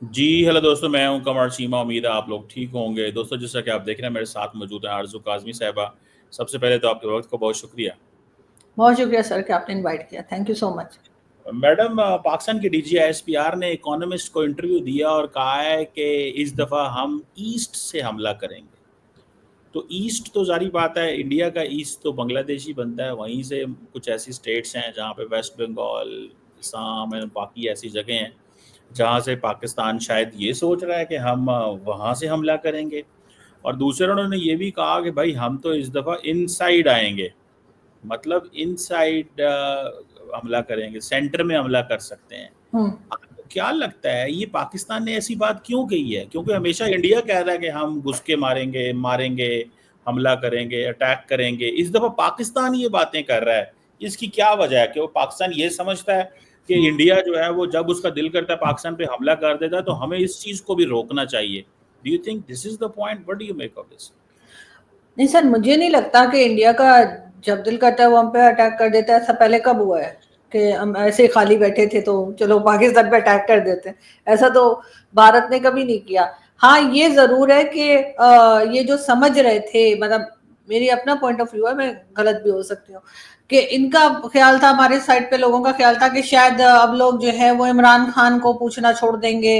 जी hello दोस्तों, मैं हूं कमर चीमा। उम्मीद है आप लोग ठीक होंगे। दोस्तों, जैसा कि आप देख रहे हैं मेरे साथ मौजूद है आरजू काजमी साहिबा। सबसे पहले तो आपके वक्त को बहुत शुक्रिया। बहुत शुक्रिया सर कि आपने इनवाइट किया। Thank you so much. Madam, Pakistan के डीजीआईएसपीआर ने इकोनॉमिस्ट को इंटरव्यू दिया और कहा है कि इस दफ़ा हम ईस्ट से हमला करेंगे। तो ईस्ट तो जारी बात है, इंडिया का ईस्ट तो बांग्लादेश ही बनता है। वहीं से कुछ ऐसी स्टेट्स हैं जहाँ पे वेस्ट बंगाल, असम और बाकी ऐसी जगह हैं जहाँ से पाकिस्तान शायद ये सोच रहा है कि हम वहाँ से हमला करेंगे। और दूसरा उन्होंने ये भी कहा कि भाई हम तो इस दफ़ा इनसाइड आएंगे, मतलब इनसाइड हमला करेंगे, सेंटर में हमला कर सकते हैं। हम्म। आपको क्या लगता है ये पाकिस्तान ने ऐसी बात क्यों कही है? क्योंकि हमेशा इंडिया कह रहा है कि हम घुस के मारेंगे मारेंगे, हमला करेंगे, अटैक करेंगे। इस दफ़ा पाकिस्तान ये बातें कर रहा है, इसकी क्या वजह है? कि वो पाकिस्तान ये समझता है कि इंडिया जो है वो जब उसका दिल करता है पाकिस्तान पे हमला कर देता है, तो हमें इस चीज़ को भी रोकना चाहिए। Do you think this is the point? What do you make of this? नहीं सर, मुझे नहीं लगता कि इंडिया का जब दिल करता है वो हम पे अटैक कर देता है। ऐसा पहले कब हुआ है कि हम ऐसे ही खाली बैठे थे तो चलो पाकिस्तान पे अटैक कर देते हैं? ऐसा तो भारत ने कभी नहीं किया। हाँ, ये जरूर है कि ये जो समझ रहे थे, मतलब मेरी अपना पॉइंट ऑफ व्यू है, मैं गलत भी हो सकती हूँ, कि इनका ख्याल था, हमारे साइड पे लोगों का ख्याल था कि शायद अब लोग जो है वो इमरान खान को पूछना छोड़ देंगे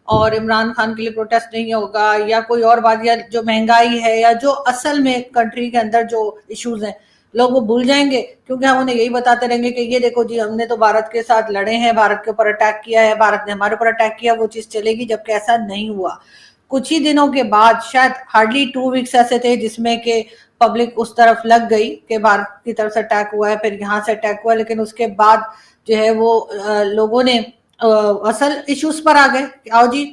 और इमरान खान के लिए प्रोटेस्ट नहीं होगा, या कोई और बात, या जो महंगाई है, या जो असल में कंट्री के अंदर जो इश्यूज हैं लोग वो भूल जाएंगे, क्योंकि हम उन्हें यही बताते रहेंगे कि ये देखो जी, हमने तो भारत के साथ लड़े हैं, भारत के ऊपर अटैक किया है, भारत ने हमारे ऊपर अटैक किया। वो चीज चलेगी, जबकि ऐसा नहीं हुआ। कुछ ही दिनों के बाद, शायद हार्डली 2 वीक्स ऐसे थे जिसमें के पब्लिक उस तरफ लग गई कि भारत की तरफ से अटैक हुआ है, फिर यहाँ से अटैक हुआ, लेकिन उसके बाद जो है वो लोगों ने असल इश्यूज पर आ गए। आओ जी,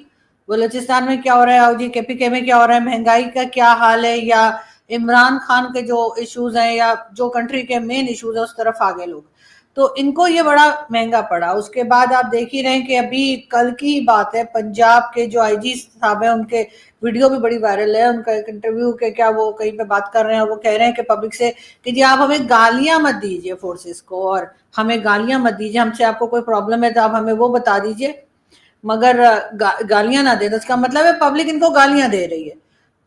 बलूचिस्तान में क्या हो रहा है, आओ जी केपीके में क्या हो रहा है, महंगाई का क्या हाल है, या इमरान खान के जो इश्यूज हैं, या जो कंट्री के मेन इश्यूज है, उस तरफ आ गए लोग। तो इनको ये बड़ा महंगा पड़ा। उसके बाद आप देख ही रहे हैं कि अभी कल की ही बात है, पंजाब के जो आईजी साहब हैं, उनके वीडियो भी बड़ी वायरल है। उनका एक इंटरव्यू के क्या वो कहीं पे बात कर रहे हैं, और वो कह रहे हैं कि पब्लिक से कि जी आप हमें गालियां मत दीजिए फोर्सेस को, और हमें गालियां मत दीजिए, हमसे आपको कोई प्रॉब्लम है तो आप हमें वो बता दीजिए, मगर गालियां ना दे। तो इसका मतलब है पब्लिक इनको गालियां दे रही है।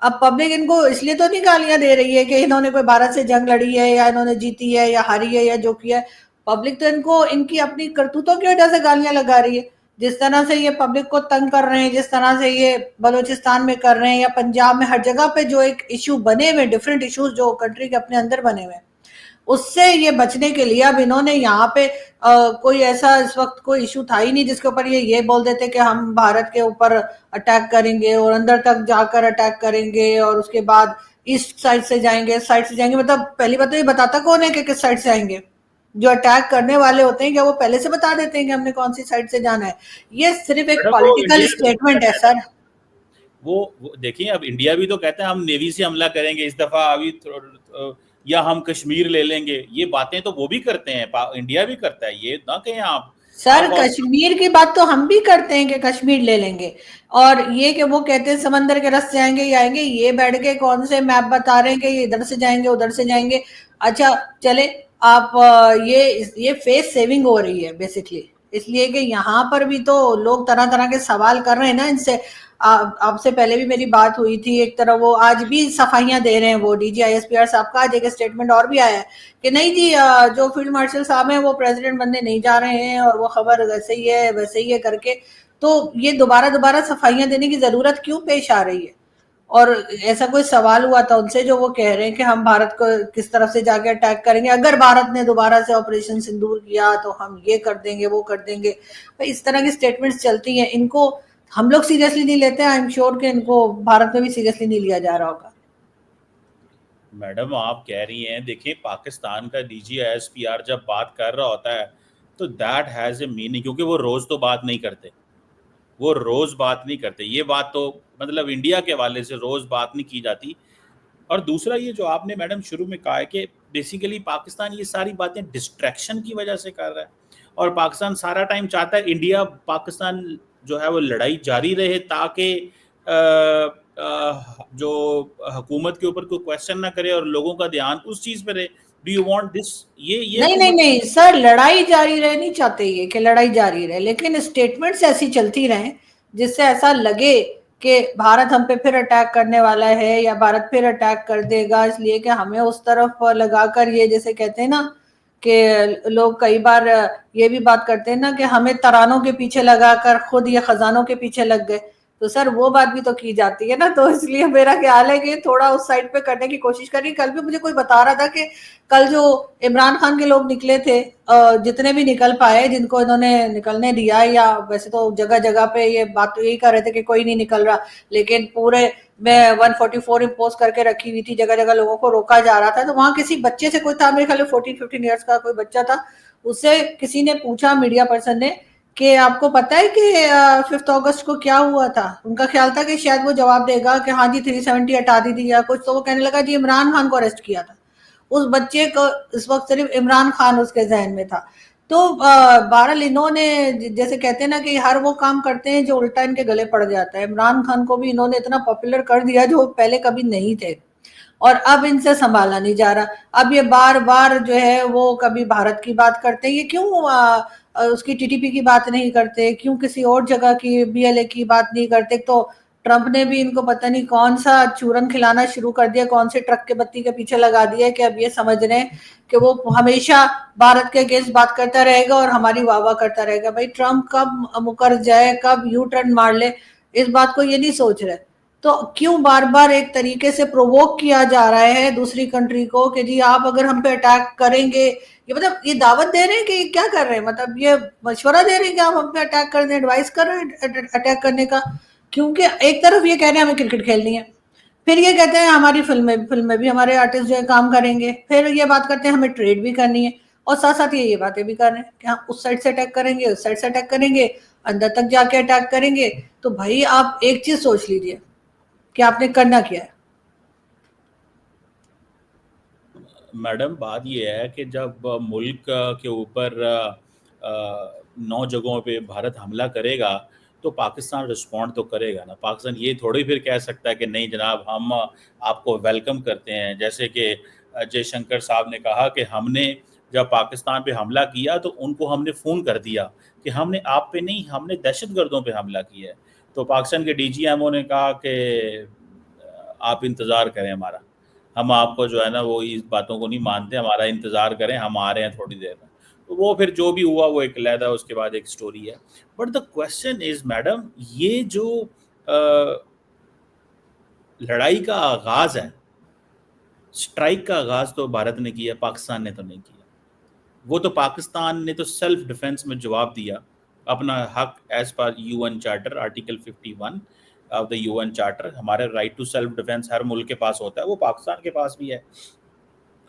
अब पब्लिक इनको इसलिए तो नहीं गालियां दे रही है कि इन्होंने कोई भारत से जंग लड़ी है, या इन्होंने जीती है, या हारी है, या जो किया है। पब्लिक तो इनको इनकी अपनी करतूतों की वजह से गालियां लगा रही है। जिस तरह से ये पब्लिक को तंग कर रहे हैं, जिस तरह से ये बलूचिस्तान में कर रहे हैं, या पंजाब में, हर जगह पे जो एक इशू बने हुए, डिफरेंट इश्यूज जो कंट्री के अपने अंदर बने हुए हैं, उससे ये बचने के लिए अब इन्होंने यहाँ पे कोई ऐसा इस वक्त कोई इशू था ही नहीं जिसके ऊपर ये बोल देते कि हम भारत के ऊपर अटैक करेंगे और अंदर तक जाकर अटैक करेंगे, और उसके बाद ईस्ट साइड से जाएंगे, साइड से जाएंगे। मतलब पहली बात तो ये बताता कौन है कि किस साइड से आएंगे? जो अटैक करने वाले होते हैं क्या वो पहले से बता देते हैं कि हमने कौन सी साइड से जाना है? ये सिर्फ एक मैडम, वो पॉलिटिकल इंडिया भी तो स्टेटमेंट है कहता है सर। ना, वो देखिए, अब इंडिया भी तो कहता है हम नेवी से हमला करेंगे इस दफा, अभी या हम कश्मीर ले लेंगे। ये बातें तो वो भी करते हैं, इंडिया भी करता है, ये ना कहें आप। सर, आप और कश्मीर की बात तो हम भी करते हैं कि कश्मीर ले लेंगे, और ये कि वो कहते हैं समंदर के रास्ते आएंगे, ये आएंगे, ये बैठ के कौन से मैप बता रहे हैं कि ये इधर से जाएंगे उधर से जाएंगे। अच्छा, चले, आप ये फेस सेविंग हो रही है बेसिकली, इसलिए कि यहाँ पर भी तो लोग तरह तरह के सवाल कर रहे हैं ना इनसे। आपसे पहले भी मेरी बात हुई थी, एक तरह वो आज भी सफाइयां दे रहे हैं, वो डीजीआईएसपीआर साहब का आज एक स्टेटमेंट और भी आया है कि नहीं जी, जो फील्ड मार्शल साहब हैं वो प्रेसिडेंट बनने नहीं जा रहे हैं, और वो खबर वैसे ही है वैसे ही है करके। तो ये दोबारा दोबारा सफाइयां देने की जरूरत क्यों पेश आ रही है? और ऐसा कोई सवाल हुआ था उनसे, जो वो कह रहे हैं कि हम भारत को किस तरफ से जाके अटैक करेंगे, अगर भारत ने दोबारा से ऑपरेशन सिंदूर किया तो हम ये कर देंगे वो कर देंगे। तो इस तरह की स्टेटमेंट्स चलती हैं, इनको हम लोग सीरियसली नहीं लेते। आई एम श्योर कि इनको भारत में भी सीरियसली नहीं लिया जा रहा होगा। मैडम, आप कह रही हैं, देखिए पाकिस्तान का डीजीआईएसपीआर जब बात कर रहा होता है तो दैट हैज़ ए मीनिंग, क्योंकि वो रोज़ तो बात नहीं करते। वो रोज़ बात नहीं करते, ये बात तो मतलब इंडिया के हवाले से रोज़ बात नहीं की जाती। और दूसरा, ये जो आपने मैडम शुरू में कहा है कि बेसिकली पाकिस्तान ये सारी बातें डिस्ट्रैक्शन की वजह से कर रहा है, और पाकिस्तान सारा टाइम चाहता है इंडिया पाकिस्तान जो है वो लड़ाई जारी रहे, ताकि जो हुकूमत के ऊपर कोई क्वेश्चन ना करे और लोगों का ध्यान उस चीज़ पे रहे। Do you want this? ये नहीं नहीं हुकूमत नहीं सर, लड़ाई जारी रहे नहीं चाहते ये कि लड़ाई जारी रहे, लेकिन स्टेटमेंट्स ऐसी चलती रहे जिससे ऐसा लगे कि भारत हम पे फिर अटैक करने वाला है या भारत फिर अटैक कर देगा, इसलिए कि हमें उस तरफ लगाकर, ये जैसे कहते हैं ना कि लोग कई बार ये भी बात करते हैं ना कि हमें तरानों के पीछे लगाकर खुद ये खजानों के पीछे लग गए, तो सर वो बात भी तो की जाती है ना। तो इसलिए मेरा ख्याल है कि थोड़ा उस साइड पे करने की कोशिश करिए। कल भी मुझे कोई बता रहा था कि कल जो इमरान खान के लोग निकले थे, जितने भी निकल पाए, जिनको इन्होंने निकलने दिया, या वैसे तो जगह जगह पे ये बात तो यही कर रहे थे कि कोई नहीं निकल रहा, लेकिन पूरे में 144 इम्पोज करके रखी हुई थी, जगह जगह लोगों को रोका जा रहा था। तो वहां किसी बच्चे से, कोई था मेरे ख्याल 14-15 ईयर्स का कोई बच्चा था, उससे किसी ने पूछा, मीडिया पर्सन ने, कि आपको पता है कि 5 अगस्त को क्या हुआ था। उनका ख्याल था कि शायद वो जवाब देगा कि हाँ जी 370 हटा दी थी या कुछ, तो वो कहने लगा जी इमरान खान को अरेस्ट किया था। उस बच्चे को इस वक्त सिर्फ इमरान खान उसके जहन में था। तो बहरहाल इन्होंने, जैसे कहते हैं ना कि हर वो काम करते हैं जो उल्टा इनके गले पड़ जाता है। इमरान खान को भी इन्होंने इतना पॉपुलर कर दिया जो पहले कभी नहीं थे, और अब इनसे संभाला नहीं जा रहा। अब ये बार बार जो है वो कभी भारत की बात करते हैं, ये क्यों उसकी टीटीपी की बात नहीं करते, क्यों किसी और जगह की बीएलए की बात नहीं करते। तो ट्रंप ने भी इनको पता नहीं कौन सा चूरन खिलाना शुरू कर दिया, कौन से ट्रक के बत्ती के पीछे लगा दिया कि अब ये समझ रहे हैं कि वो हमेशा भारत के अगेंस्ट बात करता रहेगा और हमारी वाह वाह करता रहेगा। भाई ट्रंप कब मुकर जाए, कब यू टर्न मार ले, इस बात को ये नहीं सोच रहे। तो क्यों बार बार एक तरीके से प्रोवोक किया जा रहा है दूसरी कंट्री को कि जी आप अगर हम पे अटैक करेंगे, ये मतलब ये दावत दे रहे हैं कि क्या कर रहे हैं, मतलब ये मशवरा दे रहे हैं कि आप हम पे अटैक कर दें, एडवाइस कर रहे हैं अटैक करने का। क्योंकि एक तरफ ये कह रहे हैं हमें क्रिकेट खेलनी है, फिर ये कहते हैं हमारी फिल्म में भी हमारे आर्टिस्ट जो है काम करेंगे, फिर ये बात करते हैं हमें ट्रेड भी करनी है, और साथ साथ ये बातें भी कर रहे हैं कि हम उस साइड से अटैक करेंगे, उस साइड से अटैक करेंगे, अंदर तक जाके अटैक करेंगे। तो भाई आप एक चीज सोच लीजिए कि आपने करना क्या है। मैडम बात ये है कि जब मुल्क के ऊपर 9 जगहों पे भारत हमला करेगा तो पाकिस्तान रिस्पॉन्ड तो करेगा ना। पाकिस्तान ये थोड़ी फिर कह सकता है कि नहीं जनाब हम आपको वेलकम करते हैं। जैसे कि जयशंकर साहब ने कहा कि हमने जब पाकिस्तान पे हमला किया तो उनको हमने फ़ोन कर दिया कि हमने आप पे नहीं, हमने दहशतगर्दों पे हमला किया है। तो पाकिस्तान के डीजीएमओ ने कहा कि आप इंतज़ार करें हमारा, हम आपको जो है ना वो इस बातों को नहीं मानते, हमारा इंतज़ार करें, हम आ रहे हैं थोड़ी देर में। तो वो फिर जो भी हुआ वो एक अलहदा उसके बाद एक स्टोरी है। But the question is madam, ये जो लड़ाई का आगाज़ है, स्ट्राइक का आगाज़ तो भारत ने किया, पाकिस्तान ने तो नहीं किया। वो तो पाकिस्तान ने तो सेल्फ डिफेंस में जवाब दिया, अपना हक as per UN charter article 51 of the UN charter, हमारे राइट टू सेल्फ डिफेंस हर मुल्क के पास होता है, वो पाकिस्तान के पास भी है।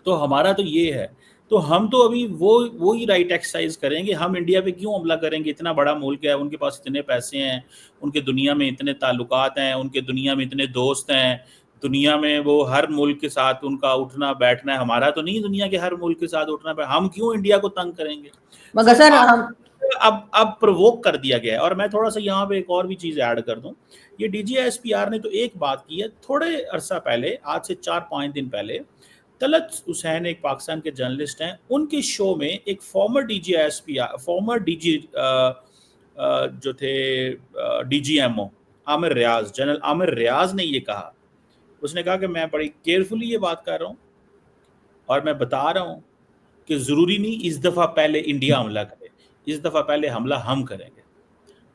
तो हमारा तो ये है, तो हम तो अभी वो ही राइट एक्सरसाइज करेंगे। हम इंडिया पे क्यों हमला करेंगे? इतना बड़ा मुल्क है, उनके पास इतने पैसे हैं, उनके दुनिया में इतने ताल्लुकात हैं, उनके दुनिया में इतने दोस्त हैं, दुनिया में वो हर मुल्क के साथ उनका उठना बैठना है। हमारा तो नहीं दुनिया के हर मुल्क के साथ उठना बैठना, हम क्यों इंडिया को तंग करेंगे? मगर सो सर हम अब प्रोवोक कर दिया गया है। और मैं थोड़ा सा यहाँ पे एक और भी चीज़ ऐड कर दूँ, ये डीजीएसपीआर ने तो एक बात की है, थोड़े अरसा पहले, आज से 4-5 दिन पहले, तलत हुसैन एक पाकिस्तान के जर्नलिस्ट हैं, उनके शो में एक फॉर्मर डीजीएसपीआर, फॉर्मर डीजी जो थे डीजीएमओ आमिर रियाज, जनरल आमिर रियाज ने ये कहा, उसने कहा कि मैं बड़ी केयरफुली ये बात कर रहा हूँ और मैं बता रहा हूँ कि ज़रूरी नहीं इस दफ़ा पहले इंडिया हमला करे, इस दफ़ा पहले हमला हम करेंगे।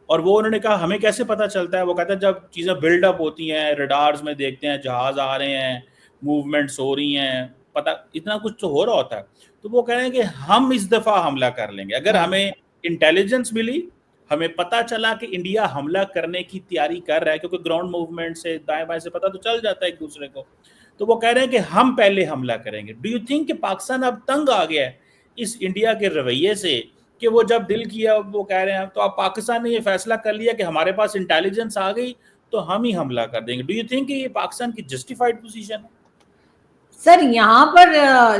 और वो उन्होंने कहा हमें कैसे पता चलता है? वो कहता है जब चीज़ें बिल्डअप होती हैं, रडार्स में देखते हैं जहाज़ आ रहे हैं, मूवमेंट्स हो रही हैं, पता इतना कुछ तो हो रहा होता है। तो वो कह रहे हैं कि हम इस दफ़ा हमला कर लेंगे। अगर हमें इंटेलिजेंस मिली, हमें पता चला कि इंडिया हमला करने की तैयारी कर रहा है, क्योंकि ग्राउंड मूवमेंट से दाएं-बाएं से पता तो चल जाता है एक दूसरे को। तो वो कह रहे हैं कि हम पहले हमला करेंगे। डू यू थिंक कि पाकिस्तान अब तंग आ गया है इस इंडिया के रवैये से कि वो जब दिल किया वो कह रहे हैं? तो अब पाकिस्तान ने ये फैसला कर लिया कि हमारे पास इंटेलिजेंस आ गई तो हम ही हमला कर देंगे। डू यू थिंक कि ये पाकिस्तान की जस्टिफाइड पोजीशन है? सर यहाँ पर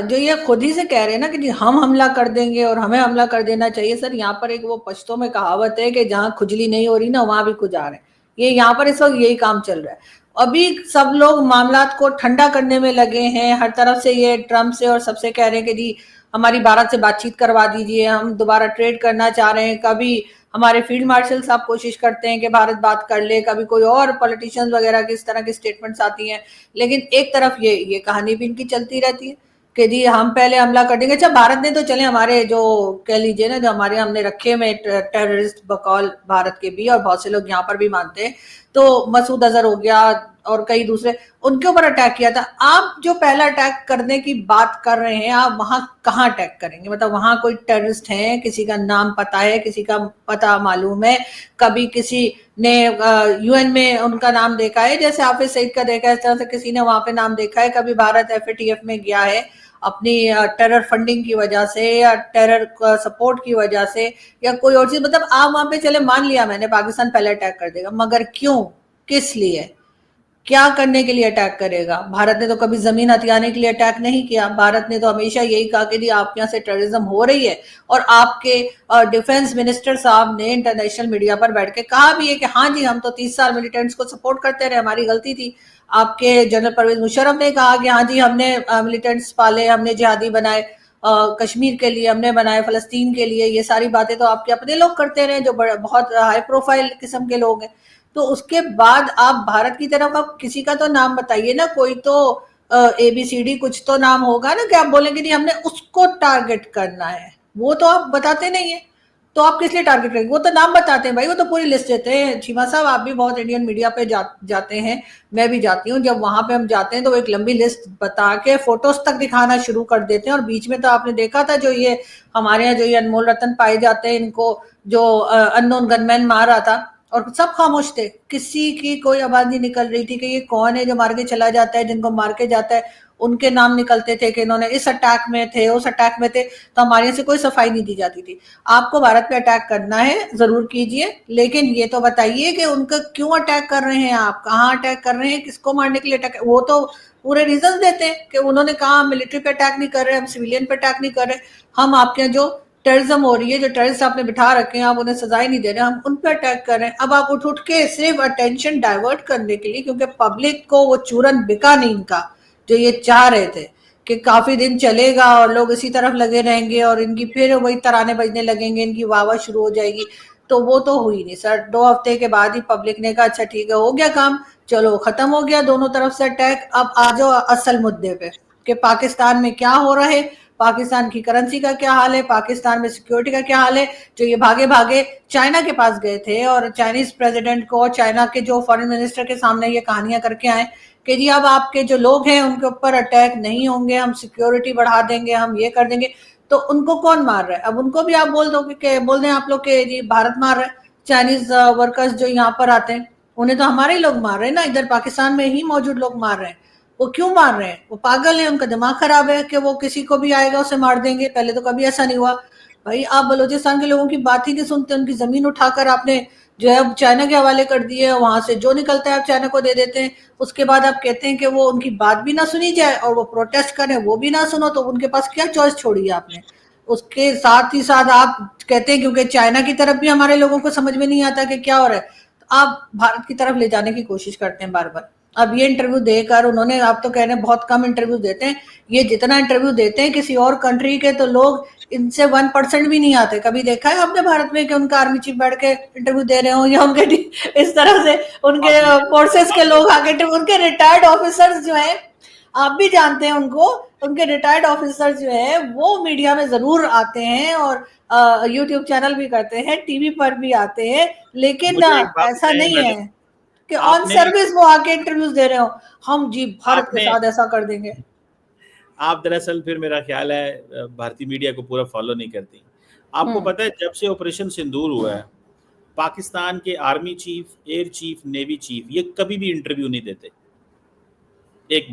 जो ये खुद ही से कह रहे हैं ना कि जी हम हमला कर देंगे और हमें हमला कर देना चाहिए, सर यहाँ पर एक वो पश्तो में कहावत है कि जहाँ खुजली नहीं हो रही ना वहां भी खुजा रहे हैं। ये यहाँ पर इस वक्त यही काम चल रहा है। अभी सब लोग मामलात को ठंडा करने में लगे हैं, हर तरफ से ये ट्रम्प से और सबसे कह रहे हैं कि जी हमारी भारत से बातचीत करवा दीजिए, हम दोबारा ट्रेड करना चाह रहे हैं, कभी हमारे फील्ड मार्शल साहब कोशिश करते हैं कि भारत बात कर ले, कभी कोई और पॉलिटिशियंस वगैरह की इस तरह की स्टेटमेंट्स आती हैं, लेकिन एक तरफ ये कहानी भी इनकी चलती रहती है कि जी हम पहले हमला कर देंगे। अच्छा, भारत ने तो चले हमारे जो कह लीजिए ना, जो हमारे हमने रखे में टेररिस्ट बकौल भारत के भी, और बहुत से लोग यहाँ पर भी मानते हैं, तो मसूद अजहर हो गया और कई दूसरे, उनके ऊपर अटैक किया था। आप जो पहला अटैक करने की बात कर रहे हैं, आप वहां कहाँ अटैक करेंगे? मतलब वहां कोई टेररिस्ट है, किसी का नाम पता है, किसी का पता मालूम है, कभी किसी ने यूएन में उनका नाम देखा है, जैसे हाफिज सईद का देखा है, इस तरह से किसी ने वहां पे नाम देखा है? कभी भारत एफएटीएफ में गया है अपनी टेरर फंडिंग की वजह से या टेरर सपोर्ट की वजह से या कोई और चीज? मतलब आप वहां पे चले, मान लिया मैंने पाकिस्तान पहले अटैक कर देगा, मगर क्यों, किस लिए, क्या करने के लिए अटैक करेगा? भारत ने तो कभी जमीन हथियाने के लिए अटैक नहीं किया। भारत ने तो हमेशा यही कहा कि आप यहाँ से टेररिज्म हो रही है, और आपके डिफेंस मिनिस्टर साहब ने इंटरनेशनल मीडिया पर बैठ के कहा भी है कि हाँ जी हम तो 30 साल मिलिटेंट्स को सपोर्ट करते रहे, हमारी गलती थी। आपके जनरल परवेज मुशर्रफ ने कहा कि हाँ जी हमने मिलिटेंट्स पाले, हमने जिहादी बनाए, कश्मीर के लिए हमने बनाए, फलस्तीन के लिए। ये सारी बातें तो आपके अपने लोग करते रहे जो बहुत हाई प्रोफाइल किस्म के लोग हैं। तो उसके बाद आप भारत की तरफ आप किसी का तो नाम बताइए ना, कोई तो एबीसीडी कुछ तो नाम होगा ना कि आप बोलेंगे नहीं हमने उसको टारगेट करना है, वो तो आप बताते नहीं है। तो आप किस लिए टारगेट करेंगे? वो तो नाम बताते हैं भाई, वो तो पूरी लिस्ट देते हैं। चीमा साहब आप भी बहुत इंडियन मीडिया पे जाते हैं, मैं भी जाती हूँ, जब वहां पे हम जाते हैं तो एक लंबी लिस्ट बता के फोटोज तक दिखाना शुरू कर देते हैं। और बीच में तो आपने देखा था जो ये हमारे यहाँ जो ये अनमोल रतन पाए जाते हैं, इनको जो अननोन गनमैन मार रहा था, और सब खामोश थे, किसी की कोई आवाज नहीं निकल रही थी कि ये कौन है जो मार के चला जाता है, जिनको मार के जाता है उनके नाम निकलते थे कि इन्होंने इस अटैक में थे, उस अटैक में थे, तो हमारे से कोई सफाई नहीं दी जाती थी। आपको भारत पे अटैक करना है जरूर कीजिए, लेकिन ये तो बताइए कि उनका क्यों अटैक कर रहे हैं, आप कहाँ अटैक कर रहे हैं, किसको मारने के लिए अटैक। वो तो पूरे रीजन देते हैं कि उन्होंने कहा मिलिट्री पे अटैक नहीं कर रहे, हम सिविलियन पे अटैक नहीं कर रहे, हम आपके जो टेररिज्म हो रही है, जो टेररिस्ट आपने बिठा रखे हैं, आप उन्हें सजाएं नहीं दे रहे, हम उन पर अटैक कर रहे हैं। अब आप उठ के सिर्फ अटेंशन डाइवर्ट करने के लिए, क्योंकि पब्लिक को वो चूरन बिका नहीं इनका, जो ये चाह रहे थे कि काफी दिन चलेगा और लोग इसी तरफ लगे रहेंगे और इनकी फिर वही तराने बजने लगेंगे, इनकी वाह शुरू हो जाएगी, तो वो तो हुई नहीं सर। 2 हफ्ते के बाद ही पब्लिक ने कहा अच्छा ठीक है हो गया काम, चलो खत्म हो गया दोनों तरफ से अटैक। अब आ जाओ असल मुद्दे पे कि पाकिस्तान में क्या हो रहा है, पाकिस्तान की करेंसी का क्या हाल है, पाकिस्तान में सिक्योरिटी का क्या हाल है। जो ये भागे भागे चाइना के पास गए थे और चाइनीज प्रेसिडेंट को, चाइना के जो फॉरेन मिनिस्टर के सामने ये कहानियां करके आए कि जी अब आपके जो लोग हैं उनके ऊपर अटैक नहीं होंगे, हम सिक्योरिटी बढ़ा देंगे, हम ये कर देंगे, तो उनको कौन मार रहा है? अब उनको भी आप बोल दो कि बोल दें आप लोग के जी भारत मार रहा है, चाइनीज वर्कर्स जो यहाँ पर आते हैं उन्हें तो हमारे ही लोग मार रहे हैं ना, इधर पाकिस्तान में ही मौजूद लोग मार रहे हैं। वो क्यों मार रहे हैं? वो पागल है, उनका दिमाग खराब है कि वो किसी को भी आएगा उसे मार देंगे। पहले तो कभी ऐसा नहीं हुआ भाई। आप बलूचिस्तान के लोगों की बात ही नहीं सुनते, उनकी जमीन उठाकर आपने जो है चाइना के हवाले कर दिए, वहां से जो निकलता है आप चाइना को दे देते हैं। उसके बाद आप कहते हैं कि वो उनकी बात भी ना सुनी जाए और वो प्रोटेस्ट करें वो भी ना सुनो, तो उनके पास क्या चॉइस छोड़ी है आपने? उसके साथ ही साथ आप कहते हैं क्योंकि चाइना की तरफ भी हमारे लोगों को समझ में नहीं आता कि क्या हो रहा है, तो आप भारत की तरफ ले जाने की कोशिश करते हैं बार बार। अब ये इंटरव्यू देकर उन्होंने, आप तो कह रहे हैं बहुत कम इंटरव्यू देते हैं, ये जितना इंटरव्यू देते हैं किसी और कंट्री के तो लोग इनसे 1% भी नहीं आते। कभी देखा है आपने भारत में कि उनका आर्मी चीफ बैठ के इंटरव्यू दे रहे हो, या उनके इस तरह से उनके फोर्सेस के लोग आके, उनके रिटायर्ड ऑफिसर्स जो है, आप भी जानते हैं उनको, उनके रिटायर्ड ऑफिसर्स जो है वो मीडिया में जरूर आते हैं और यूट्यूब चैनल भी करते हैं, टीवी पर भी आते हैं, लेकिन मुझे एक बात ऐसा बताइए नहीं है मैडम, कि ऑन आपने सर्विस वो आके इंटरव्यूज दे रहे हो, हम जी भारत के आपने साथ ऐसा कर देंगे। आप दरअसल फिर मेरा ख्याल है भारतीय मीडिया को पूरा फॉलो नहीं करती। आपको पता है जब से ऑपरेशन सिंदूर हुआ है, पाकिस्तान के army chief, air chief, navy chief ये कभी भी इंटरव्यू नहीं देते। एक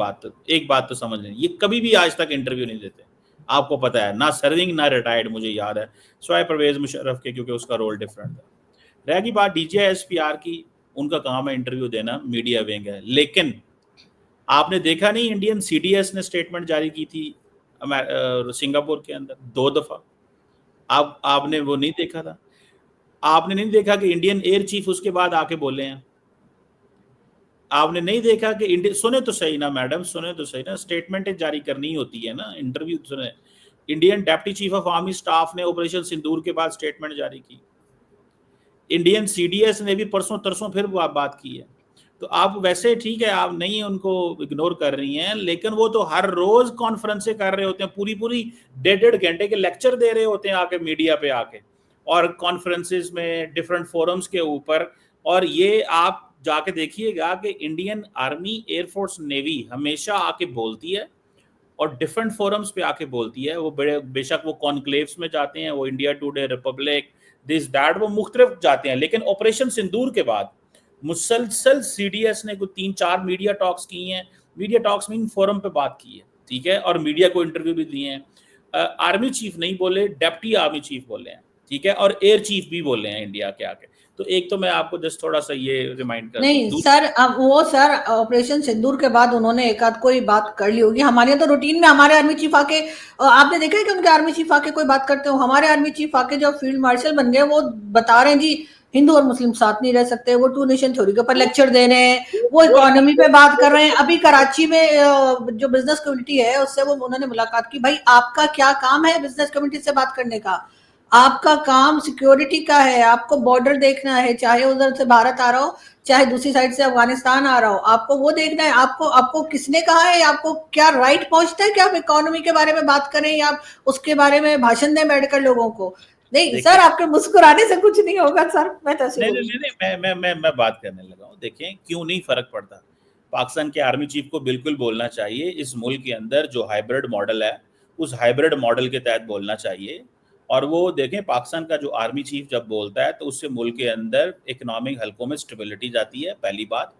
बात तो समझ लें, ये कभी भी आज तक इंटरव्यू नहीं देते। आपको पता है ना, सर्विंग ना रिटायर्ड, मुझे याद है स्वाय परवेज मुशर्रफ के, क्योंकि उसका रोल डिफरेंट था। रहेगी बात डीजीआईएसपीआर की, उनका काम है इंटरव्यू देना, मीडिया विंग है। लेकिन आपने देखा नहीं, इंडियन सीडीएस ने स्टेटमेंट जारी की थी सिंगापुर के अंदर 2 दफा। आपने वो नहीं देखा था? आपने नहीं देखा कि इंडियन एयर चीफ उसके बाद आके बोले हैं? आपने नहीं देखा कि इंडिया, सुने तो सही ना मैडम, सुने तो सही ना, स्टेटमेंट जारी करनी होती है ना, इंटरव्यू सुने। Indian deputy chief of army staff ने ऑपरेशन सिंदूर के बाद स्टेटमेंट जारी की। इंडियन सीडीएस ने भी परसों तरसों फिर बात की है। तो आप वैसे ठीक है, आप नहीं उनको इग्नोर कर रही हैं, लेकिन वो तो हर रोज कॉन्फ्रेंस कर रहे होते हैं, पूरी पूरी 1.5 घंटे के लेक्चर दे रहे होते हैं आके मीडिया पे आके, और कॉन्फ्रेंसेस में डिफरेंट फोरम्स के ऊपर। और ये आप जाके देखिएगा कि इंडियन आर्मी, एयरफोर्स, नेवी हमेशा आके बोलती है और डिफरेंट फोरम्स पे आके बोलती है। वो बड़े बेशक वो कॉन्क्लेव्स में जाते हैं, वो India today, Republic, this that, वो मुख्तलिफ जाते हैं, लेकिन ऑपरेशन सिंदूर के बाद मुसलसल सीडीएस ने कुछ 3-4 मीडिया टॉक्स की हैं। मीडिया टॉक्स में इन फोरम पे बात की है, ठीक है, और मीडिया को इंटरव्यू भी दिए हैं। आर्मी चीफ नहीं बोले, डेप्टी आर्मी चीफ बोले हैं, ठीक है, और एयर चीफ भी बोले हैं इंडिया के आके। तो एक तो मैं आपको जस्ट थोड़ा सा ये रिमाइंड कर नहीं दूं। सर, अब वो सर ऑपरेशन सिंदूर के बाद उन्होंने एक आध कोई बात कर ली होगी। हमारे यहाँ तो रूटीन में हमारे आर्मी चीफ आके, आपने देखा है कि उनके आर्मी चीफ आके कोई बात करते हो? हमारे आर्मी चीफ आके जो फील्ड मार्शल बन गए वो बता रहे हैं जी हिंदू और मुस्लिम साथ नहीं रह सकते, वो टू नेशन थ्योरी के ऊपर लेक्चर दे रहे हैं, वो इकोनॉमी पे बात कर रहे हैं। अभी कराची में जो बिजनेस कम्युनिटी है उससे वो उन्होंने मुलाकात की। भाई आपका क्या काम है बिजनेस कम्युनिटी से बात करने का? आपका काम सिक्योरिटी का है, आपको बॉर्डर देखना है, चाहे उधर से भारत आ रहा हो चाहे दूसरी साइड से अफगानिस्तान आ रहा हो, आपको वो देखना है। आपको आपको किसने कहा है, आपको क्या राइट पहुंचता है कि आप इकोनॉमी के बारे में बात करें या उसके बारे में भाषण दें बैठकर लोगों को? नहीं सर, आपके मुस्कुराने से कुछ नहीं होगा सर, मैं तो नहीं नहीं नहीं, मैं बात करने लगा हूँ। देखें क्यों नहीं फर्क पड़ता, पाकिस्तान के आर्मी चीफ को बिल्कुल बोलना चाहिए, इस मुल्क के अंदर जो हाइब्रिड मॉडल है उस हाइब्रिड मॉडल के तहत बोलना चाहिए। और वो देखें, पाकिस्तान का जो आर्मी चीफ जब बोलता है तो उससे मुल्क के अंदर इकोनॉमिक हलकों में स्टेबिलिटी जाती है, पहली बात।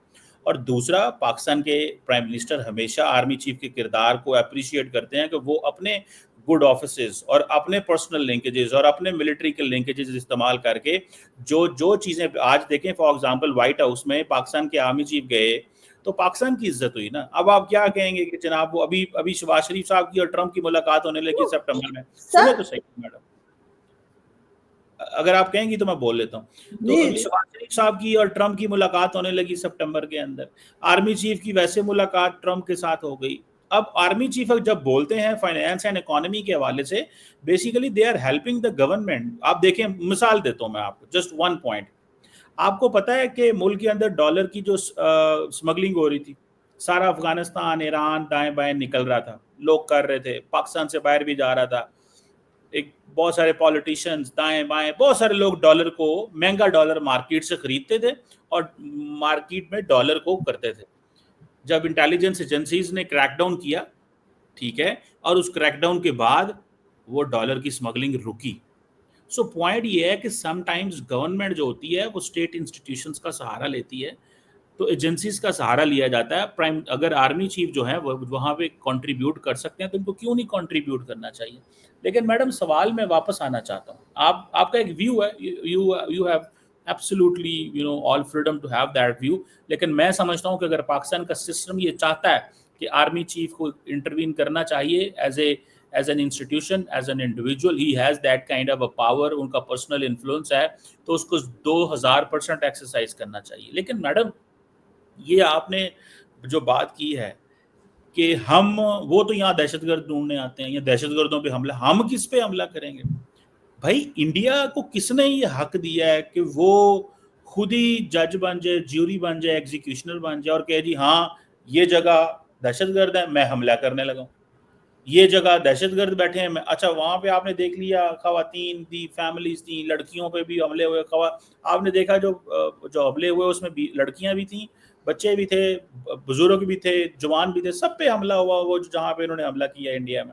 और दूसरा, पाकिस्तान के प्राइम मिनिस्टर हमेशा आर्मी चीफ के किरदार को अप्रिशिएट करते हैं कि वो अपने गुड ऑफिसेज और अपने पर्सनल लिंकेजेस और अपने मिलिट्री के लिंकेजेस इस्तेमाल करके जो जो चीज़ें आज देखें, फॉर एग्जांपल व्हाइट हाउस में पाकिस्तान के आर्मी चीफ गए तो पाकिस्तान की इज्जत हुई ना। अब आप क्या कहेंगे कि जनाब वो अभी अभी शहबाज शरीफ साहब की और ट्रंप की मुलाकात होने लगी सितंबर में, सुने तो सही मैडम, अगर आप कहेंगी तो मैं बोल लेता हूँ। तो अभी शहबाज शरीफ साहब की और ट्रंप की मुलाकात होने लगी सितंबर के अंदर, आर्मी चीफ की वैसे मुलाकात ट्रंप के साथ हो गई। अब आर्मी चीफ जब बोलते हैं फाइनेंस एंड इकोनॉमी के हवाले से, basically they are helping the government. आप देखें, मिसाल देता हूं मैं आपको, जस्ट वन पॉइंट। आपको पता है कि मुल्क के अंदर डॉलर की जो स्मगलिंग हो रही थी, सारा अफगानिस्तान, ईरान, दाएं बाएं निकल रहा था, लोग कर रहे थे, पाकिस्तान से बाहर भी जा रहा था। एक बहुत सारे पॉलिटिशियंस दाएं बाएं, बहुत सारे लोग डॉलर को, महंगा डॉलर मार्केट से खरीदते थे और मार्केट में डॉलर को करते थे। जब इंटेलिजेंस एजेंसीज ने क्रैकडाउन किया, ठीक है, और उस क्रैकडाउन के बाद वो डॉलर की स्मगलिंग रुकी। सो पॉइंट ये है कि समटाइम्स गवर्नमेंट जो होती है वो स्टेट इंस्टीट्यूशंस का सहारा लेती है, तो एजेंसीज का सहारा लिया जाता है। प्राइम अगर आर्मी चीफ जो है वो वहाँ पे कंट्रीब्यूट कर सकते हैं तो उनको क्यों नहीं कंट्रीब्यूट करना चाहिए। लेकिन मैडम, सवाल में वापस आना चाहता हूँ, आपका एक व्यू है, you have absolutely all freedom to have that view, लेकिन मैं समझता हूँ कि अगर पाकिस्तान का सिस्टम ये चाहता है कि आर्मी चीफ को इंटरवीन करना चाहिए as an institution, as an individual, he has that kind of a power, उनका पर्सनल इन्फ्लुएंस है, तो उसको 2000% एक्सरसाइज करना चाहिए। लेकिन मैडम, ये आपने जो बात की है कि हम, वो तो यहाँ दहशतगर्द ढूंढने आते हैं, या दहशतगर्दों पे हमला, हम किस पे हमला करेंगे? भाई, इंडिया को किसने ये हक दिया है कि वो खुद ही जज बन जाए, ज्यूरी बन जाए, एग्जीक्यूशनर बन जाए और कहे जी हाँ ये जगह दहशतगर्द है, मैं हमला करने लगा हूँ, ये जगह दहशतगर्द बैठे हैं मैं। अच्छा, वहां पे आपने देख लिया खवातीन थी, फैमिलीज थी, लड़कियों पे भी हमले हुए। आपने देखा जो जो हमले हुए उसमें भी लड़कियां भी थी, बच्चे भी थे, बुजुर्ग भी थे, जवान भी थे, सब पे हमला हुआ, वो जहाँ पे इन्होंने हमला किया इंडिया में।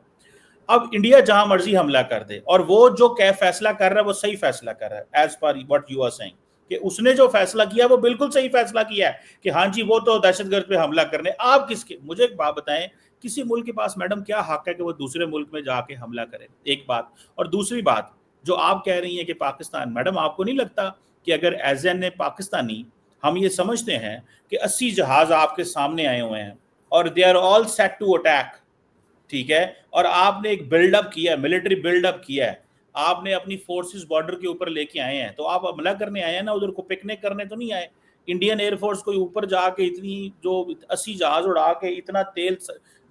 अब इंडिया जहां मर्जी हमला कर दे और वो जो क्या फैसला कर रहा है वो सही फैसला कर रहा है, as per what you are saying, कि उसने जो फैसला किया वो बिल्कुल सही फैसला किया है कि हाँ जी वो तो दहशतगर्द पे हमला करने। आप किसके, मुझे एक बात बताएं, किसी मुल्क के पास मैडम क्या हक है कि वो दूसरे मुल्क में जाके हमला करे? एक बात। और दूसरी बात, जो आप कह रही हैं कि पाकिस्तान, मैडम आपको नहीं लगता कि अगर एज एन ए पाकिस्तानी हम ये समझते हैं कि 80 जहाज आपके सामने आए हुए हैं और they are all set to attack, ठीक है, और आपने एक बिल्डअप किया है, मिलिट्री बिल्डअप किया है, आपने अपनी फोर्सेस बॉर्डर के ऊपर लेके आए हैं, तो आप हमला करने आए हैं ना, उधर को पिकनिक करने तो नहीं आए। इंडियन एयरफोर्स को ऊपर जाके इतनी जो 80 जहाज उड़ा के इतना तेल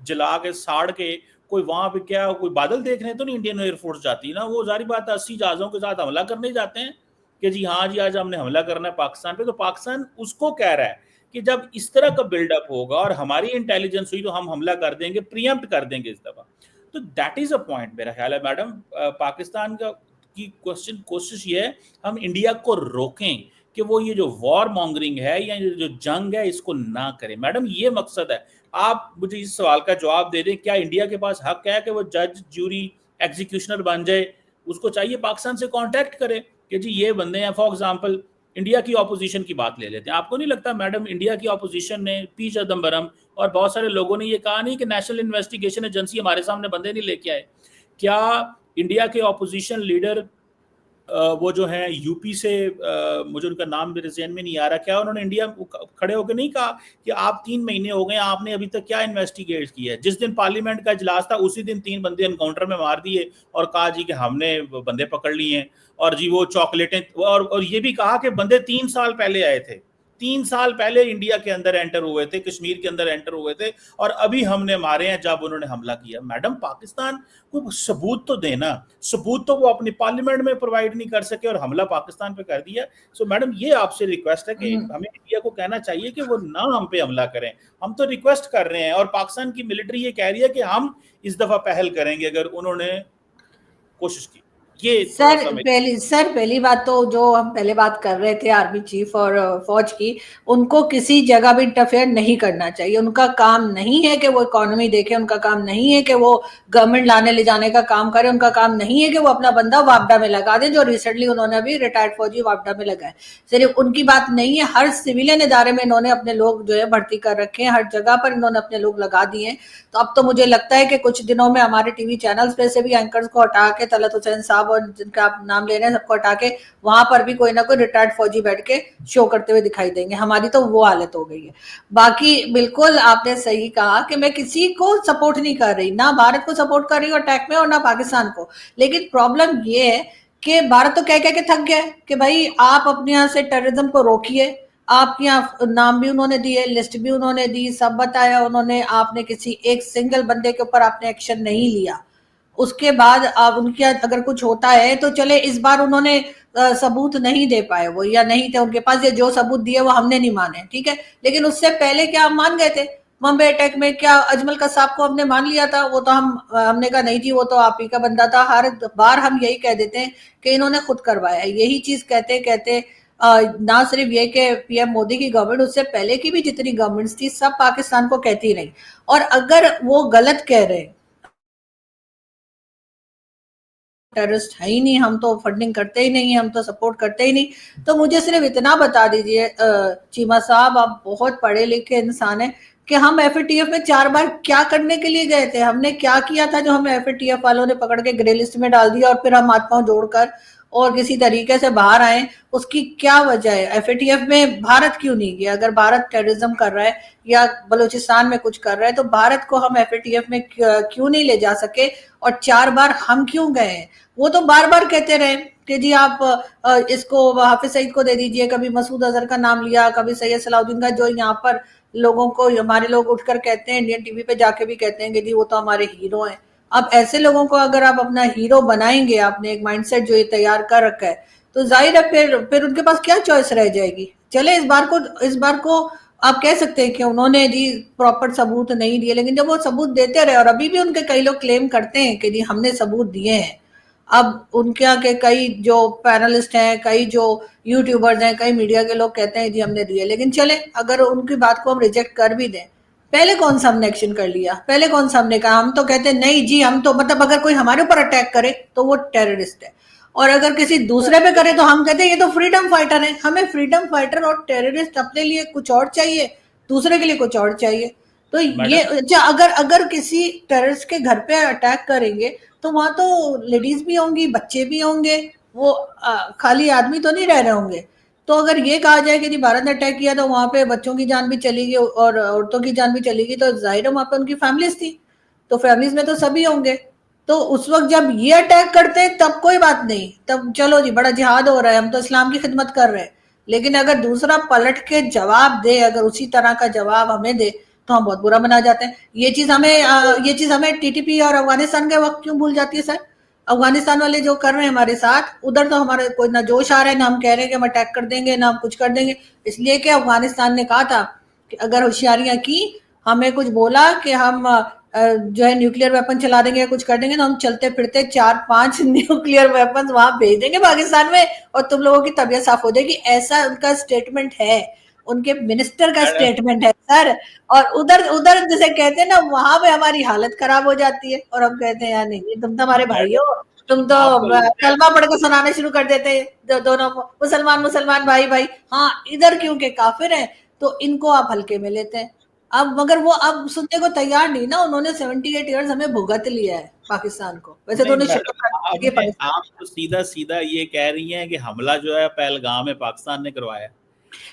जला के साड़ के, कोई वहां पे क्या कोई बादल देखने तो नहीं इंडियन एयरफोर्स जाती ना, वो जारी बात है 80 जहाजों के साथ हमला करने जाते हैं। कि जी हाँ जी आज हमने हमला करना है पाकिस्तान पे, तो पाकिस्तान उसको कह रहा है कि जब इस तरह का बिल्डअप होगा और हमारी इंटेलिजेंस हुई तो हम हमला कर देंगे, प्रीएम्प्ट कर देंगे इस दफा। तो दैट इज अ पॉइंट मेरा ख्याल है मैडम। पाकिस्तान का की कोशिश ये है हम इंडिया को रोकें कि वो ये जो वॉर मॉन्गरिंग है या ये जो जंग है इसको ना करें। मैडम ये मकसद है। आप मुझे इस सवाल का जवाब दे दें, क्या इंडिया के पास हक है कि वो जज, ज्यूरी, एग्जीक्यूशनर बन जाए? उसको चाहिए पाकिस्तान से कांटेक्ट करे कि जी ये बंदे हैं। फॉर एग्जांपल इंडिया की ऑपोजिशन की बात ले लेते हैं। आपको नहीं लगता मैडम इंडिया की ऑपोजिशन ने, पी चिदम्बरम और बहुत सारे लोगों ने ये कहा नहीं कि नेशनल इन्वेस्टिगेशन एजेंसी हमारे सामने बंदे नहीं लेके आए? क्या इंडिया के ऑपोजिशन लीडर वो जो है यूपी से, मुझे उनका नाम मेरे ज़हन में नहीं आ रहा, क्या उन्होंने इंडिया खड़े होकर नहीं कहा कि आप 3 महीने हो गए, आपने अभी तक क्या इन्वेस्टिगेट किया है? जिस दिन पार्लियामेंट का इजलास था उसी दिन 3 बंदे एनकाउंटर में मार दिए और कहा जी कि हमने बंदे पकड़ लिए हैं और जी वो चॉकलेटें, और ये भी कहा कि बंदे 3 साल पहले आए थे, 3 साल पहले इंडिया के अंदर एंटर हुए थे, कश्मीर के अंदर एंटर हुए थे और अभी हमने मारे हैं जब उन्होंने हमला किया। मैडम पाकिस्तान को सबूत तो देना, सबूत तो वो अपनी पार्लियामेंट में प्रोवाइड नहीं कर सके और हमला पाकिस्तान पे कर दिया। सो मैडम ये आपसे रिक्वेस्ट है कि हमें इंडिया को कहना चाहिए कि वो ना हम पे हमला करें। हम तो रिक्वेस्ट कर रहे हैं और पाकिस्तान की मिलिट्री ये कह रही है कि हम इस दफा पहल करेंगे अगर उन्होंने कोशिश की। ये थोड़ा सा पहली बात तो जो हम पहले बात कर रहे थे आर्मी चीफ और फौज की, उनको किसी जगह भी इंटरफेयर नहीं करना चाहिए। उनका काम नहीं है कि वो इकोनॉमी देखे, उनका काम नहीं है कि वो गवर्नमेंट लाने ले जाने का काम करे, उनका काम नहीं है कि वो अपना बंदा वापडा में लगा दे, जो रिसेंटली उन्होंने अभी रिटायर्ड फौजी वापडा में लगाए। सिर्फ उनकी बात नहीं है, हर सिविलियन इदारे में इन्होंने अपने लोग जो है भर्ती कर रखे हैं, हर जगह पर इन्होंने अपने लोग लगा दिए हैं। तो अब तो मुझे लगता है कि कुछ दिनों में हमारे टीवी चैनल्स पे से भी एंकर्स को हटा के, तलत हुसैन साहब और जिनका आप नाम ले रहे हैं सबको हटा के, वहां पर भी कोई ना कोई रिटायर्ड फौजी बैठ के शो करते हुए दिखाई देंगे। हमारी तो वो हालत हो गई है। बाकी बिल्कुल आपने सही कहा कि मैं किसी को सपोर्ट नहीं कर रही, ना भारत को सपोर्ट कर रही हूँ अटैक में और ना पाकिस्तान को। लेकिन प्रॉब्लम ये है कि भारत तो कह कह के थक गया कि भाई आप अपने यहाँ से टेररिज्म को रोकिए। आपके यहाँ नाम भी उन्होंने दिए, लिस्ट भी उन्होंने दी, सब बताया उन्होंने, आपने किसी एक सिंगल बंदे के ऊपर आपने एक्शन नहीं लिया। उसके बाद अब उनके अगर कुछ होता है तो चले, इस बार उन्होंने सबूत नहीं दे पाए वो, या नहीं थे उनके पास, ये जो सबूत दिए वो हमने नहीं माने, ठीक है। लेकिन उससे पहले क्या हम मान गए थे? मुंबई अटैक में क्या अजमल कसाब को हमने मान लिया था? वो तो हमने कहा नहीं जी वो तो आप ही का बंदा था। हर बार हम यही कह देते हैं कि इन्होंने खुद करवाया है। यही चीज कहते कहते ना सिर्फ ये कि पीएम मोदी की गवर्नमेंट, उससे पहले की भी जितनी गवर्नमेंट्स थी सब पाकिस्तान को कहती रही। और अगर वो गलत कह रहे, टेररिस्ट है ही नहीं, हम तो फंडिंग करते ही नहीं है, हम तो सपोर्ट करते ही नहीं, तो मुझे सिर्फ इतना बता दीजिए चीमा साहब, आप बहुत पढ़े लिखे इंसान हैं, कि हम एफएटीएफ में 4 बार क्या करने के लिए गए थे? हमने क्या किया था जो हमें एफएटीएफ वालों ने पकड़ के ग्रे लिस्ट में डाल दिया और फिर हम हाथ पांव जोड़कर और किसी तरीके से बाहर आए? उसकी क्या वजह है? एफएटीएफ में भारत क्यों नहीं गया? अगर भारत टेररिज्म कर रहा है या बलूचिस्तान में कुछ कर रहा है तो भारत को हम एफएटीएफ में क्यों नहीं ले जा सके? और 4 बार हम क्यों गए हैं? वो तो बार बार कहते रहे कि जी आप इसको हाफिज सईद को दे दीजिए, कभी मसूद अजहर का नाम लिया, कभी सैयद सलाउद्दीन का, जो यहाँ पर लोगों को, हमारे लोग उठकर कहते हैं, इंडियन टीवी पे जाके भी कहते हैं कि जी वो तो हमारे हीरो हैं। अब ऐसे लोगों को अगर आप अपना हीरो बनाएंगे, आपने एक माइंडसेट जो ये तैयार कर रखा है, तो जाहिर है फिर उनके पास क्या चॉइस रह जाएगी? चले इस बार को आप कह सकते हैं कि उन्होंने जी प्रॉपर सबूत नहीं दिए, लेकिन जब वो सबूत देते रहे, और अभी भी उनके कई लोग क्लेम करते हैं कि जी हमने सबूत दिए हैं। अब उनके यहाँ के कई जो पैनलिस्ट हैं, कई जो यूट्यूबर्स हैं, कई मीडिया के लोग कहते हैं जी हमने दिए, लेकिन चले अगर उनकी बात को हम रिजेक्ट कर भी दें, पहले कौन सा हमने एक्शन कर लिया? पहले कौन सा हमने कहा? हम तो कहते हैं नहीं जी, हम तो मतलब अगर कोई हमारे ऊपर अटैक करे तो वो टेररिस्ट है, और अगर किसी दूसरे पे करे तो हम कहते हैं ये तो फ्रीडम फाइटर है। हमें फ्रीडम फाइटर और टेररिस्ट अपने लिए कुछ और चाहिए, दूसरे के लिए कुछ और चाहिए। तो ये अगर किसी टेररिस्ट के घर पे अटैक करेंगे तो वहां तो लेडीज भी होंगी, बच्चे भी होंगे, वो खाली आदमी तो नहीं रह रहे होंगे। तो अगर ये कहा जाए कि जी भारत ने अटैक किया तो वहां पे बच्चों की जान भी चली गई और औरतों की जान भी चली गई, तो जाहिर है वहां पे उनकी फैमिलीज थी, तो फैमिलीज में तो सभी होंगे। तो उस वक्त जब ये अटैक करते हैं तब कोई बात नहीं, तब चलो जी बड़ा जिहाद हो रहा है, हम तो इस्लाम की खिदमत कर रहे हैं। लेकिन अगर दूसरा पलट के जवाब दे, अगर उसी तरह का जवाब हमें दे, तो हम बहुत बुरा मना जाते हैं। ये चीज हमें टीटीपी और अफगानिस्तान के वक्त क्यों भूल जाती है सर? अफगानिस्तान वाले जो कर रहे हैं हमारे साथ, उधर तो हमारे कोई ना जोश आ रहा है, ना हम कह रहे हैं कि हम अटैक कर देंगे, ना हम कुछ कर देंगे। इसलिए कि अफगानिस्तान ने कहा था कि अगर होशियारियां की, हमें कुछ बोला कि हम जो है न्यूक्लियर वेपन चला देंगे या कुछ कर देंगे, तो हम चलते फिरते 4-5 न्यूक्लियर वेपन वहां भेज देंगे पाकिस्तान में, और तुम लोगों की तबीयत साफ हो जाएगी। ऐसा उनका स्टेटमेंट है, उनके मिनिस्टर का मैडम स्टेटमेंट है सर। और उधर उधर जैसे कहते हैं ना, वहां पे हमारी हालत खराब हो जाती है, और हम कहते हैं यार नहीं, तुम तो हमारे भाई हो, मैडम तुम तो आपको लगता है कलमा पढ़ के सुनाना शुरू कर देते हैं, दोनों मुसलमान मुसलमान भाई भाई। हाँ, इधर क्योंकि काफिर हैं तो इनको आप हल्के में लेते हैं। अब मगर वो अब सुनने को तैयार नहीं ना, उन्होंने 78 ईयर्स हमें भुगत लिया है पाकिस्तान को, वैसे तो नहीं उन्हें शुक्र मैडम, करना चाहिए आपने पाकिस्तान। आप तो सीधा सीधा ये कह रही हैं कि हमला जो है पहलगाम में पाकिस्तान ने करवाया।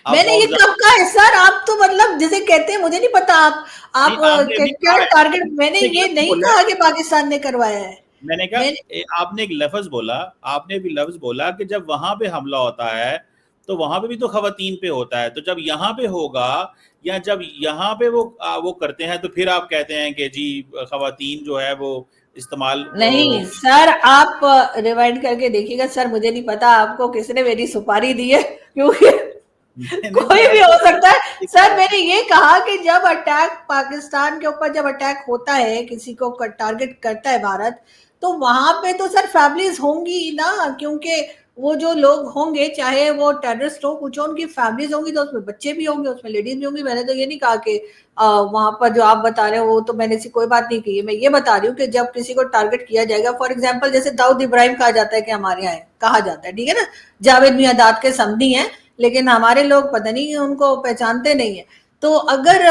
आप मैंने ये और कब कहा है सर? आप तो मतलब जैसे कहते हैं, मुझे नहीं पता आप नहीं, आपने अभी क्या कहा है, टारगेट, मैंने एक ये लफ्ज नहीं बोला है, कहा कि पाकिस्तान ने करवाया है। मैंने कहा मैंने आपने एक लफ्ज बोला, आपने भी लफ्ज बोला कि जब वहां पे हमला होता है तो वहां पे भी तो खवातीन पे होता है, तो जब यहाँ पे होगा या जब यहाँ पे वो करते हैं तो फिर आप कहते हैं कि जी खवातीन जो है वो इस्तेमाल नहीं सर, आप रिवाइंड करके देखिएगा सर, मुझे नहीं पता आपको किसने मेरी सुपारी दी है, क्योंकि नहीं नहीं कोई भी मैडम, हो सकता है। सर मैंने ये कहा कि जब अटैक पाकिस्तान के ऊपर, जब अटैक होता है, किसी को टारगेट करता है भारत, तो वहां पे तो सर फैमिलीज होंगी ना, क्योंकि वो जो लोग होंगे, चाहे वो टेररिस्ट हो कुछ हो, उनकी फैमिलीज होंगी, तो उसमें बच्चे भी होंगे, उसमें लेडीज भी होंगी। मैंने तो ये नहीं कहा कि वहां पर जो आप बता रहे हो वो, तो मैंने ऐसी कोई बात नहीं की है। मैं ये बता रही हूँ कि जब किसी को टारगेट किया जाएगा, फॉर एग्जाम्पल जैसे दाऊद इब्राहिम कहा जाता है कि हमारे यहाँ है, कहा जाता है, ठीक है ना, जावेद मियादाद के समधी हैं, लेकिन हमारे लोग पता नहीं उनको पहचानते नहीं है। तो अगर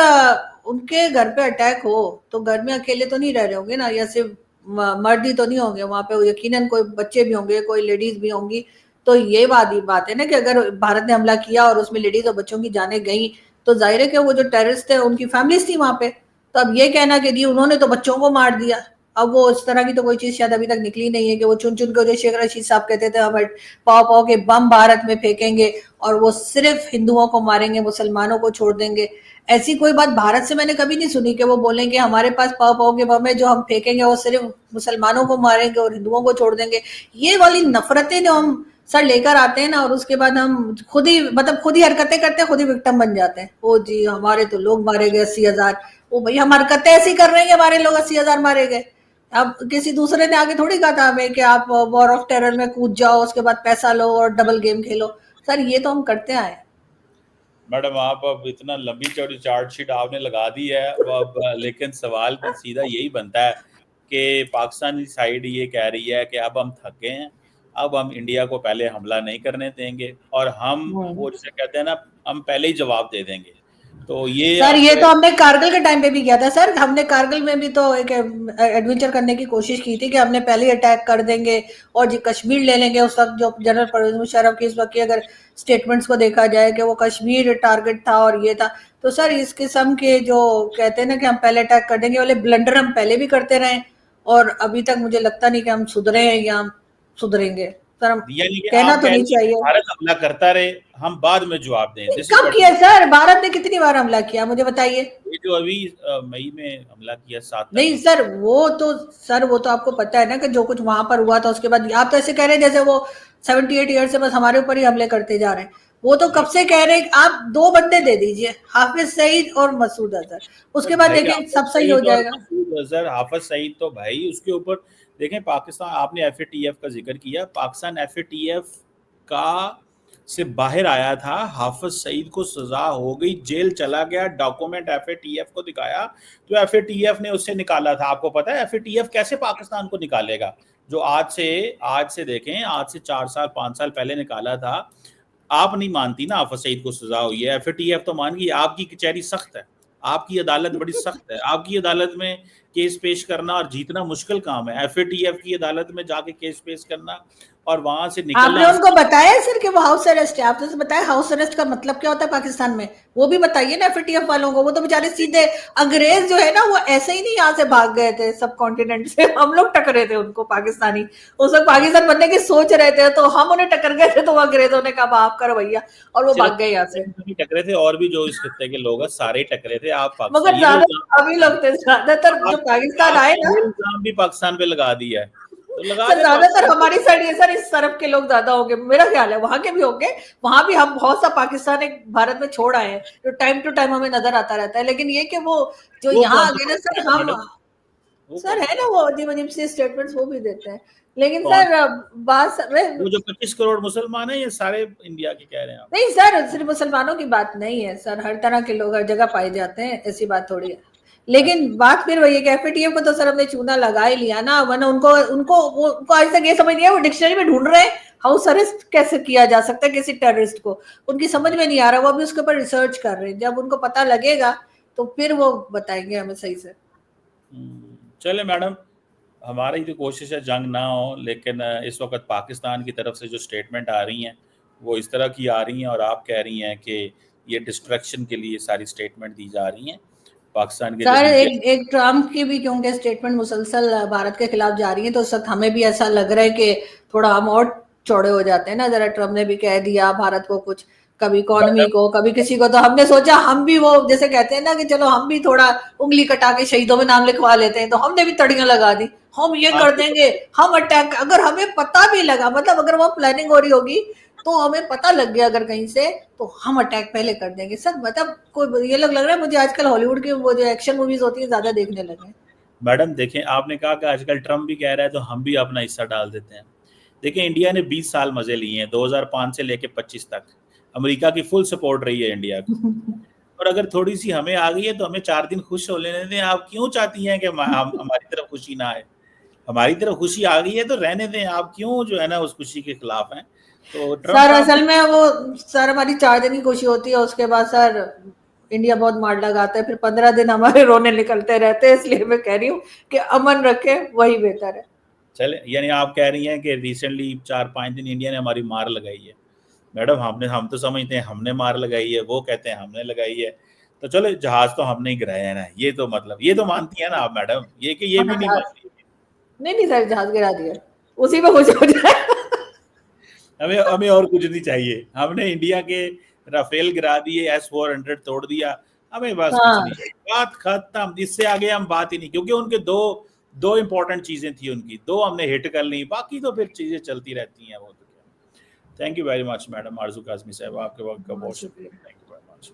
उनके घर पे अटैक हो, तो घर में अकेले तो नहीं रह रहे होंगे ना, या सिर्फ मर्द ही तो नहीं होंगे वहां पे, यकीनन कोई बच्चे भी होंगे, कोई लेडीज भी होंगी। तो ये बात है ना कि अगर भारत ने हमला किया और उसमें लेडीज और बच्चों की जाने गई, तो जाहिर है कि वो जो टेररिस्ट थे उनकी फैमिलीज थी वहां पे। तो अब ये कहना कि जी उन्होंने तो बच्चों को मार दिया, अब वो इस तरह की तो कोई चीज शायद अभी तक निकली नहीं है कि वो चुन चुन के, जो शेख रशीद साहब कहते थे, हम पाव पाव के बम भारत में फेंकेंगे और वो सिर्फ हिंदुओं को मारेंगे, मुसलमानों को छोड़ देंगे। ऐसी कोई बात भारत से मैंने कभी नहीं सुनी कि वो बोलेंगे हमारे पास पाव पाव के बम है, जो हम फेंकेंगे वो सिर्फ मुसलमानों को मारेंगे और हिंदुओं को छोड़ देंगे। ये वाली नफरतें जो हम सर लेकर आते हैं ना, और उसके बाद हम खुद ही, मतलब खुद ही हरकतें करते हैं, खुद ही विक्टिम बन जाते हैं। ओ जी हमारे तो लोग मारे गए 80,000। ओ भाई, हम हरकतें ऐसी कर रहे हैं कि हमारे लोग 80,000 मारे गए। अब किसी दूसरे ने आगे थोड़ी कहा था हमें कि आप वॉर ऑफ टेरर में कूद जाओ, उसके बाद पैसा लो और डबल गेम खेलो। सर ये तो हम करते आए। मैडम आप अब इतना लंबी चौड़ी चार्जशीट आपने लगा दी है अब, लेकिन सवाल भी सीधा यही बनता है कि पाकिस्तानी साइड ये कह रही है कि अब हम थक गए हैं, अब हम इंडिया को पहले हमला नहीं करने देंगे और हम वो जिसे कहते हैं ना, हम पहले ही जवाब दे देंगे। तो ये सर ये अब तो हमने कारगिल के टाइम पे भी किया था सर, हमने कारगिल में भी तो एक एडवेंचर करने की कोशिश की थी कि हमने पहले ही अटैक कर देंगे और जी कश्मीर ले लेंगे। उस वक्त जो जनरल परवेज मुशर्रफ की इस वक्त की अगर स्टेटमेंट्स को देखा जाए कि वो कश्मीर टारगेट था और ये था, तो सर इस किस्म के जो कहते हैं ना कि हम पहले अटैक कर देंगे वाले ब्लंडर हम पहले भी करते रहे, और अभी तक मुझे लगता नहीं कि हम सुधरे हैं या हम सुधरेंगे। सर हम यानी कि कहना आप तो कह नहीं रही हैं कि चाहिए। भारत हमला करता रहे, हम बाद में जवाब दें, दिस इज कब व्हाट किया सर? भारत ने कितनी बार हमला किया मुझे बताइए। ये जो अभी मई में हमला किया 7 तारीख नहीं सर, वो तो आपको पता है ना कि जो कुछ वहां पर हुआ था, उसके बाद आप तो ऐसे कह रहे हैं जैसे वो 78 ईयर से बस हमारे ऊपर ही हमले करते जा रहे हैं। वो तो कब नहीं से कह रहे हैं। आप दो बंदे दे दीजिए, हाफिज सईद और मसूद अजहर, पर उसके बाद भाई देखिए हाफिज सब सही हो सईद और जाएगा। मसूद अजहर, हाफिज सईद तो भाई उसके ऊपर देखें, पाकिस्तान, आपने एफएटीएफ का जिक्र किया, पाकिस्तान एफएटीएफ का से बाहर आया था, हाफिज सईद को सजा हो गई, जेल चला गया, डॉक्यूमेंट एफएटीएफ को दिखाया तो एफएटीएफ ने उससे निकाला था। आपको पता है एफएटीएफ कैसे पाकिस्तान को निकालेगा? जो आज से देखें, आज से 4 साल 5 साल पहले निकाला था। आप नहीं मानती ना हाफिज सईद को सजा हुई है, एफएटीएफ तो मान गई। आपकी कचहरी सख्त है, आपकी अदालत बड़ी सख्त है, आपकी अदालत में केस पेश करना और जीतना मुश्किल काम है। एफएटीएफ की अदालत में जाके केस पेश करना और वहां से आपने निकलना। उनको बताया सर कि वो हाउस अरेस्ट है? आपने तो बताया हाउस अरेस्ट का मतलब क्या होता है पाकिस्तान में, वो भी बताइए ना एफएटीएफ वालों को। वो तो बेचारे सीधे अंग्रेज जो है ना, वो ऐसे ही नहीं यहाँ से भाग गए थे सब कॉन्टिनेंट से, हम लोग टकरे थे उनको पाकिस्तानी। उस वक्त पाकिस्तान बनने की सोच रहे थे, तो हम उन्हें टक्कर गए थे, तो अंग्रेजों ने कहा माफ करो भैया, और वो सिर्फ भाग गए यहाँ से। नहीं टकरे थे, और भी जो इस खत्ते के लोग हैं सारे टकरे थे। आप पाकिस्तान मगर ये ज्यादा इल्जाम, अभी लोग थे, ज्यादातर जो आप पाकिस्तान आए आपने ना। ये इल्जाम भी पाकिस्तान पे लगा दिया है। तो लगा सर दे ज्यादातर पाकिस्तान को। हमारी साइड ये सर इस तरफ के लोग ज्यादा होंगे, मेरा ख्याल है वहां के भी होंगे। वहां भी हम बहुत सा पाकिस्तान एक भारत में छोड़ आए हैं, जो टाइम टू टाइम हमें नजर आता रहता है। लेकिन ये कि वो जो वो यहाँ कौन आ सा गए ना सर, पाकिस्तान है हम मैडम, वो सर कौन सा है ना वो पाकिस्तान, अजीब अजीब सी स्टेटमेंट्स वो भी देते हैं। लेकिन कौन, सर बात वो जो 25 करोड़ मुसलमान है, ये सारे इंडिया के कह रहे हैं आप? नहीं सर, सिर्फ मुसलमानों की बात नहीं है सर, हर तरह के लोग हर जगह पाए जाते हैं, ऐसी बात थोड़ी है। लेकिन अच्छा, बात फिर वही है कि एफएटीएफ को तो सर हमने चूना लगा ही लिया ना, वरना उनको उनको उनको आज तक ये समझ नहीं है, वो डिक्शनरी में ढूंढ रहे हैं हाउस अरेस्ट कैसे किया जा सकता है किसी टेररिस्ट को, उनकी समझ में नहीं आ रहा, वो अभी उसके ऊपर रिसर्च कर रहे हैं, जब उनको पता लगेगा तो फिर वो बताएंगे हमें सही से। चले मैडम, हमारी तो कोशिश है जंग ना हो, लेकिन इस वक्त पाकिस्तान की तरफ से जो स्टेटमेंट आ रही हैं वो इस तरह की आ रही हैं, और आप कह रही हैं कि ये डिस्ट्रैक्शन के लिए सारी स्टेटमेंट दी जा रही हैं। पाकिस्तान के जो सर डीजी, एक ट्रम्प की भी क्योंकि स्टेटमेंट मुसलसल भारत के खिलाफ जा रही है, तो उस वक्त हमें भी ऐसा लग रहा है कि थोड़ा हम और चौड़े हो जाते हैं ना, जरा ट्रम्प ने भी कह दिया भारत को कुछ, कभी इकोनॉमी मैडम, को कभी किसी को, तो हमने सोचा हम भी वो जैसे कहते हैं ना कि चलो हम भी थोड़ा उंगली कटा के शहीदों में नाम लिखवा लेते हैं, तो हमने भी तड़ियां लगा दी, हम ये कर आपको देंगे, हम अटैक, अगर हमें पता भी लगा, मतलब अगर वो प्लानिंग हो रही होगी तो हमें पता लग गया अगर कहीं से, तो हम अटैक पहले कर देंगे सर। मतलब कोई ये लग रहा है मुझे आजकल हॉलीवुड की वो जो एक्शन मूवीज होती है ज्यादा देखने लगे हैं। मैडम देखें, आपने कहा कि आजकल ट्रम्प भी कह रहा है तो हम भी अपना हिस्सा डाल देते हैं। देखिए, इंडिया ने 20 साल मजे लिए हैं, 2005 से लेके 25 तक अमेरिका की फुल सपोर्ट रही है इंडिया को, और अगर थोड़ी सी हमें आ गई है तो हमें 4 दिन खुश हो लेने दें। आप क्यों चाहती हैं कि हमारी तरफ खुशी ना आए? हमारी तरफ खुशी आ गई है तो रहने दें, आप क्यों जो है ना उस खुशी के खिलाफ हैं? तो ट्रम्प सर साहब असल में वो सर हमारी 4 दिन की खुशी होती है, उसके बाद सर इंडिया बहुत मार लगाता है, फिर 15 दिन हमारे रोने निकलते रहते हैं, इसलिए मैं कह रही हूँ कि अमन रखे वही बेहतर है। चले, यानी आप कह रही हैं कि रिसेंटली 4-5 दिन इंडिया ने हमारी मार लगाई है। मैडम, हम तो समझते हैं हमने मार लगाई है, वो कहते हैं हमने लगाई है। तो चलो, जहाज तो हमने ही गिराया है ना, ये तो मतलब ये तो मानती है ना आप मैडम, ये कि ये हाँ भी नहीं जहाज, मान रही? नहीं नहीं सर जहाज गिरा दिया, उसी में खुश हो जाए। हमें हमें और कुछ नहीं चाहिए, हमने इंडिया के राफेल गिरा दिए, S-400 तोड़ दिया, हमें बस कुछ हाँ नहीं चाहिए, बात खत्म। इससे आगे हम बात ही नहीं, क्योंकि उनके दो दो इंपॉर्टेंट चीजें थी उनकी, दो हमने हिट कर ली, बाकी तो फिर चीजें चलती रहती हैं, वो तो क्या। Thank you very much madam आरजू काजमी साहब, आपके वक्त का बहुत बहुत शुक्रिया। शुक्रिया, थैंक यू वेरी मच।